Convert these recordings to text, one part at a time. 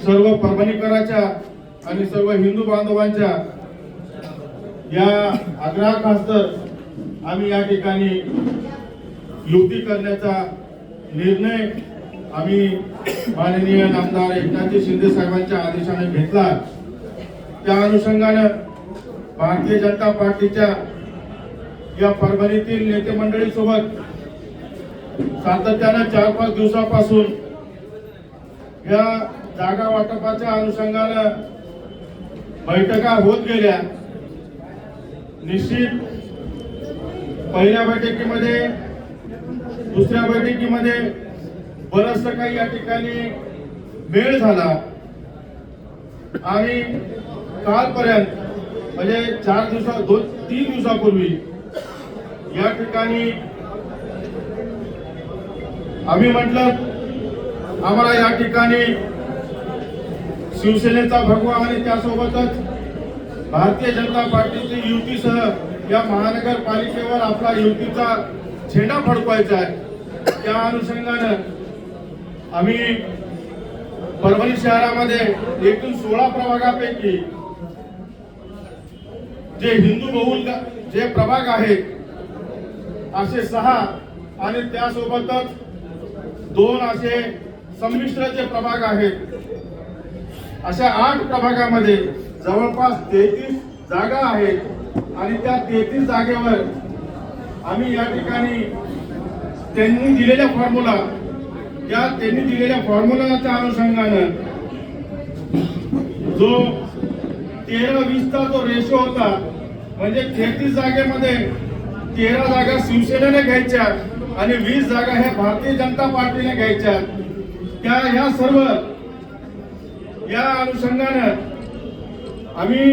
सर्व परभणीकरांच्या आणि सर्व हिंदू बांधवांच्या या आग्रहाखातर आम्ही या ठिकाणी युती करण्याचा निर्णय आम्ही माननीय नामदार एकनाथ शिंदे साहेबांच्या आदेशाने घेतला। त्या अनुषंगाने भारतीय जनता पार्टीच्या या परभणीतील नेते मंडळी सोबत सातत्याने 4-5 दिवसापासून या जागा वाटपाच्या अनुषंगाने बैठका होत गेल्या। निश्चित पहिल्या बैठकीमध्ये दुसऱ्या बैठकीमध्ये बरंचसं काही या ठिकाणी मेळ झाला आणि कालपर्यंत म्हणजे 3 दिवसापूर्वी या ठिकाणी आम्ही म्हटलं आम्हाला या ठिकाणी शिवसेनेचा भगवा आणि त्यासोबतच भारतीय जनता पार्टीची युतीसह या महानगरपालिकेवर आपला युतीचा झेंडा फडकवायचा आहे। त्या अनुषंगाने आम्ही परभणी शहरामध्ये एकूण 16 प्रभागापैकी जे हिंदू बहुल जे प्रभाग आहेत असे 6 आणि त्यासोबतच 2 असे संमिश्र जे प्रभाग आहेत अशा 8 प्रभागामध्ये जवळपास 33 जागा आहेत आणि त्या 33 जागेवर आम्ही या ठिकाणी त्यांनी दिलेल्या फॉर्म्युलाच्या अनुषंगाने जो 13-20 चा जो रेशो होता म्हणजे 33 जागेमध्ये 13 जागा शिवसेनेने घ्यायच्या आणि 20 जागा ह्या भारतीय जनता पार्टीने घ्यायच्या। ह्या सर्व या अनुषंगाने आम्ही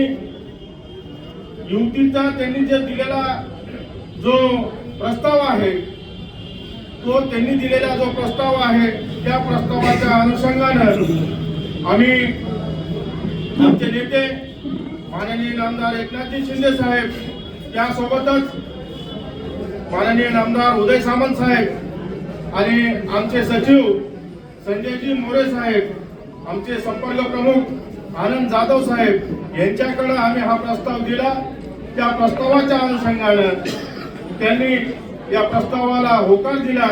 युतीचा त्यांनी जे दिलेला जो प्रस्ताव आहे तो त्यांनी दिलेला जो प्रस्ताव आहे त्या प्रस्तावाच्या अनुषंगाने आम्ही आमचे नेते माननीय नामदार एकनाथ शिंदे साहेब त्यासोबतच माननीय नामदार उदय सामंत साहेब आणि आमचे सचिव संजयजी मोरे साहेब, आमचे संपर्क प्रमुख आनंद जाधव साहेब यांच्याकडे आम्ही हा प्रस्ताव दिला। त्या प्रस्तावाच्या अनुषंगाने त्यांनी या प्रस्तावाला होकार दिला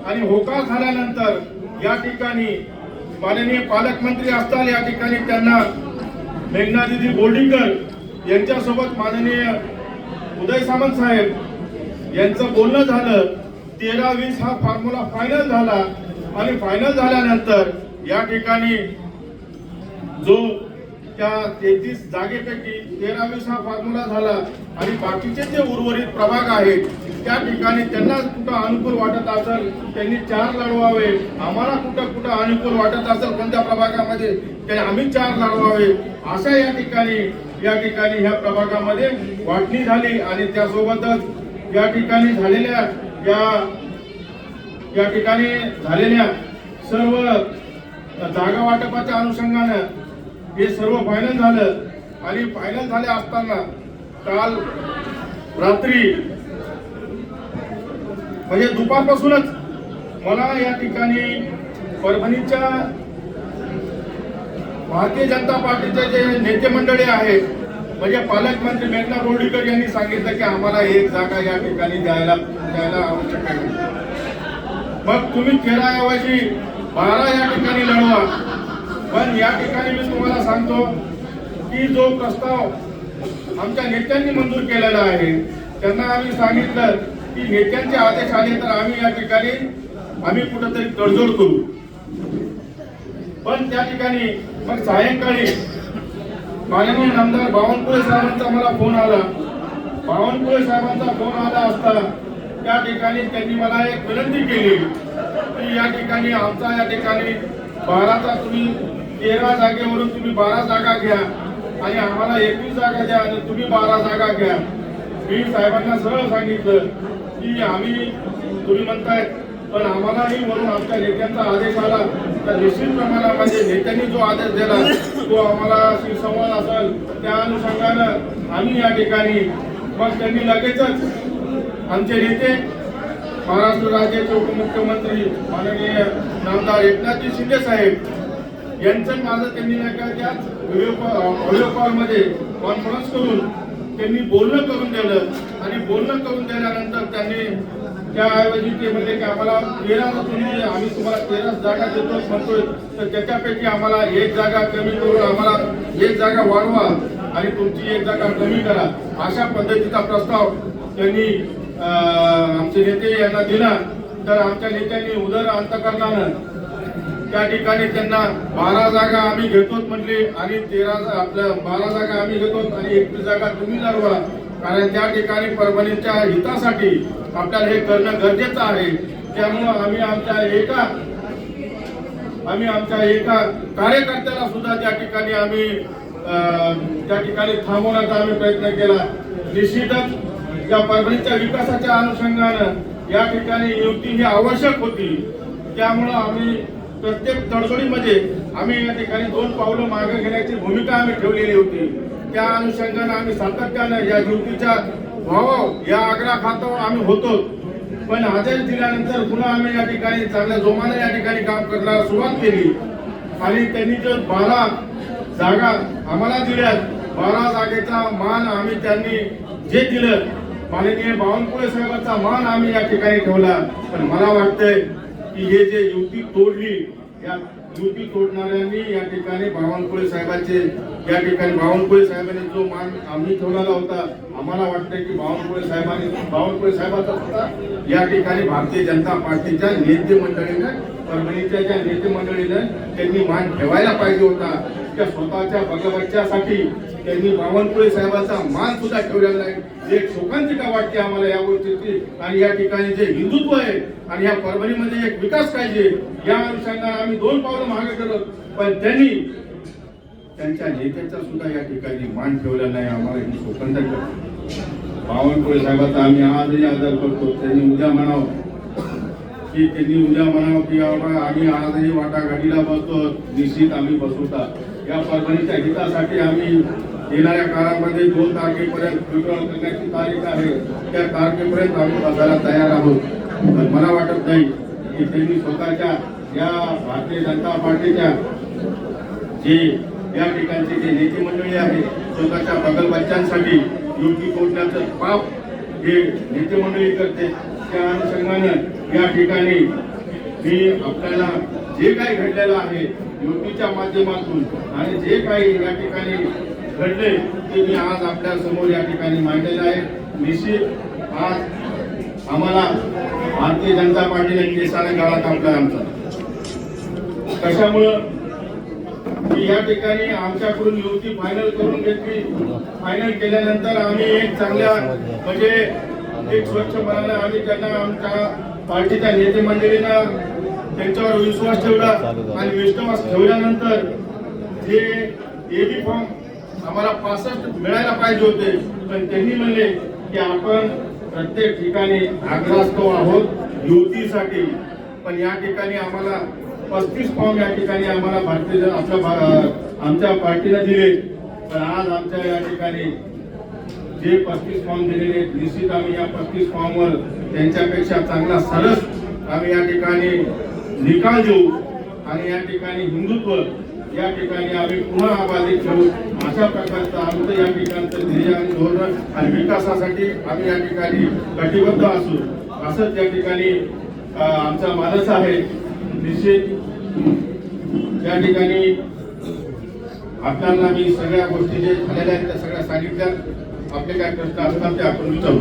आणि होकार झाल्यानंतर या ठिकाणी माननीय पालकमंत्री असताना या ठिकाणी त्यांना मेघनादिदी बोर्डीकर यांच्यासोबत माननीय उदय सामंत साहेब यांचं बोलणं झालं। 13-20 हा फॉर्म्युला फायनल झाला आणि फायनल झाल्यानंतर या ठिकाणी जो त्या 33 जागेपैकी 13-20 हा फॉर्म्युला झाला आणि बाकीचे जे उर्वरित प्रभाग आहेत त्या ठिकाणी त्यांना कुठं अनुकूल वाटत असेल त्यांनी 4 लढवावे, आम्हाला कुठं अनुकूल वाटत असेल कोणत्या प्रभागामध्ये ते आम्ही 4 लढवावे अशा या ठिकाणी ह्या प्रभागामध्ये वाटणी झाली आणि त्यासोबतच या ठिकाणी झालेल्या सर्व जागा वाटपाच्या अनुषंगाने हे सर्व फायनल झालं आणि फायनल झाले असताना काल रात्री म्हणजे दुपारपासूनच मला या ठिकाणी परभणीच्या भारतीय जनता पार्टीचे जे नेते मंडळी आहेत म्हणजे पालकमंत्री मेघना बोर्डीकर यांनी सांगितलं की आम्हाला 1 जागा या ठिकाणी द्यायला आवश्यक आहे। मग तुम्ही 13 ऐवजी 12 या ठिकाणी लढवा। पण या ठिकाणी मी तुम्हाला सांगतो की जो प्रस्ताव आमच्या नेत्यांनी मंजूर केलेला आहे त्यांना आम्ही सांगितलं की नेत्यांचे आदेश आले तर आम्ही या ठिकाणी कुठेतरी तडजोड करू। पण त्या ठिकाणी मग सायंकाळी माननीय नामदार बावनकुळे साहेबांचा मला फोन आला। बावनकुळे साहेबांचा फोन आला असता त्या ठिकाणी त्यांनी मला एक विनंती केली की या ठिकाणी आमचा या ठिकाणी 12चा तुम्ही 13 जागेवरून तुम्ही 12 जागा घ्या आणि आम्हाला 21 जागा द्या आणि तुम्ही 12 जागा घ्या। मी साहेबांना सरळ सांगितलं की आम्ही तुम्ही म्हणताय पण आम्हालाही म्हणून आमच्या नेत्यांचा आदेश आला तर निश्चित प्रमाणामध्ये नेत्यांनी जो आदेश दिला तो आम्हाला संवाद असेल त्या अनुषंगाने आम्ही या ठिकाणी मग त्यांनी लगेचच आमचे नेते महाराष्ट्र राज्याचे उपमुख्यमंत्री माननीय नामदार एकनाथ शिंदे साहेब यांचं माझं त्यांनी नाही का त्याच ऑडिओ कॉलमध्ये कॉन्फरन्स करून त्यांनी बोलणं करून दिलं आणि बोलणं करून दिल्यानंतर त्यांनी त्याऐवजी ते म्हणले की आम्हाला 13 तुम्ही आम्ही तुम्हाला 13 जागा देतो म्हणतोय तर त्याच्यापैकी आम्हाला एक जागा कमी करून आम्हाला एक जागा वाढवा आणि तुमची एक जागा कमी करा अशा पद्धतीचा प्रस्ताव त्यांनी आमचे नेते यांना दिला. तर आमच्या नेत्यांनी उदर अंतकरणानं त्या ठिकाणी त्यांना 12 जागा आम्ही घेतोच म्हटले आणि 12 जागा आम्ही घेतो आणि 21 जागा तुम्ही लढवा. कारण त्या ठिकाणी परभणीच्या हितासाठी आपल्याला हे करणं गरजेचं आहे. त्यामुळं आम्ही आमच्या एका कार्यकर्त्याला सुद्धा त्या ठिकाणी आम्ही थांबवण्याचा आम्ही प्रयत्न केला. निश्चितच या परभणीच्या विकासाच्या अनुषंगानं या ठिकाणी युती ही आवश्यक होती. त्यामुळं आम्ही प्रत्येक तडजोडीमध्ये आम्ही या ठिकाणी 2 पावलं मागे घेण्याची भूमिका आम्ही ठेवलेली होती. त्या अनुषंगानं आम्ही सातत्यानं या युतीच्या व्हावं या आग्रहाखातर आम्ही होतो. पण आदेश दिल्यानंतर पुन्हा आम्ही या ठिकाणी चांगल्या जोमाने या ठिकाणी काम करायला सुरुवात केली आणि त्यांनी जो 12 जागा आम्हाला दिल्या 12 जागेचा मान आम्ही त्यांनी जे दिलं माननीय बावनकुळे साहेबांचा मान आम्ही या ठिकाणी ठेवला. पण मला वाटतंय की हे जे युती तोडली या युती तोडणाऱ्यांनी या ठिकाणी बावनकुळे साहेबांचे या ठिकाणी बावनकुळे साहेबांनी जो मान आम्ही ठेवलेला होता आम्हाला वाटतं की बावनकुळे साहेबांचा सुद्धा या ठिकाणी भारतीय जनता पार्टीच्या नेते मंडळीनं परभणीच्या ज्या नेते मंडळीनं त्यांनी मान ठेवायला पाहिजे होता. त्या स्वतःच्या भगवच्च्यासाठी त्यांनी बावनकुळे साहेबांचा मान सुद्धा ठेवलेला नाही. एक शोकांतिका वाटते आम्हाला या गोष्टीची. आणि या ठिकाणी जे हिंदुत्व आहे आणि या परभणीमध्ये एक विकास पाहिजे या अनुषंगाने आम्ही 2 पावलं मागे गेलो. पण त्यांनी त्यांच्या नेत्याचा सुद्धा या ठिकाणी मान ठेवला नाही. आम्हाला ही शोकांतिका बावनकुळे साहेबांचा आम्ही आजही आदर करतो. त्यांनी उद्या म्हणावं की आम्ही आजही वाटाघाटीला बसतो. निश्चित आम्ही बसवता या परभणीच्या हितासाठी आम्ही येणाऱ्या काळामध्ये 2 तारखेपर्यंत विड्रॉल करण्याची तारीख आहे. त्या तारखेपर्यंत आम्ही बसायला तयार आहोत. पण मला वाटत नाही की त्यांनी स्वतःच्या या भारतीय जनता पार्टीच्या जे या ठिकाणचे जे नेते मंडळी आहे स्वतःच्या बगलबच्च्यांसाठी युती तोडण्याचं पाप हे नेते मंडळी करते. त्या अनुषंगानं या ठिकाणी मी आपल्याला जे काही घडलेलं आहे युतीच्या माध्यमातून आणि जे काही या ठिकाणी घडले ते मी आज आपल्या समोर या ठिकाणी मांडलेलं आहे. निश्चित आज आम्हाला भारतीय जनता पार्टीने केसाने गाळा कापला आमचा. कशामुळं की या ठिकाणी आमच्याकडून युती फायनल करून घेतली. फायनल केल्यानंतर आम्ही एक चांगल्या म्हणजे एक स्वच्छ मनाने आम्ही त्यांना आमच्या पार्टीच्या नेते मंडळीनं त्यांच्यावर विश्वास ठेवला आणि विश्वास ठेवल्यानंतर जे एबी फॉर्म आम्हाला 65 मिळायला पाहिजे होते. पण त्यांनी म्हणले की आपण प्रत्येक ठिकाणी आग्रहास्तव आहोत युतीसाठी. पण या ठिकाणी आम्हाला 35 फॉर्म या ठिकाणी आम्हाला आमच्या पार्टीला दिले. पण आज आमच्या या ठिकाणी जे 35 फॉर्म दिलेले निश्चित आम्ही या 35 फॉर्मवर त्यांच्यापेक्षा चांगला सरस आम्ही या ठिकाणी निकाल देऊ आणि या ठिकाणी हिंदुत्व या ठिकाणी आम्ही पुन्हा बाधित ठेवू. अशा प्रकारचं आमचं या ठिकाणचं ध्येय आणि धोरण आणि विकासासाठी आम्ही या ठिकाणी कटिबद्ध असू असंच या ठिकाणी आमचा मानस आहे. निश्चित या ठिकाणी आपल्याला मी सगळ्या गोष्टी जे झालेल्या आहेत त्या सगळ्या सांगितल्या. आपले काय प्रश्न असतात ते आपण विचारू.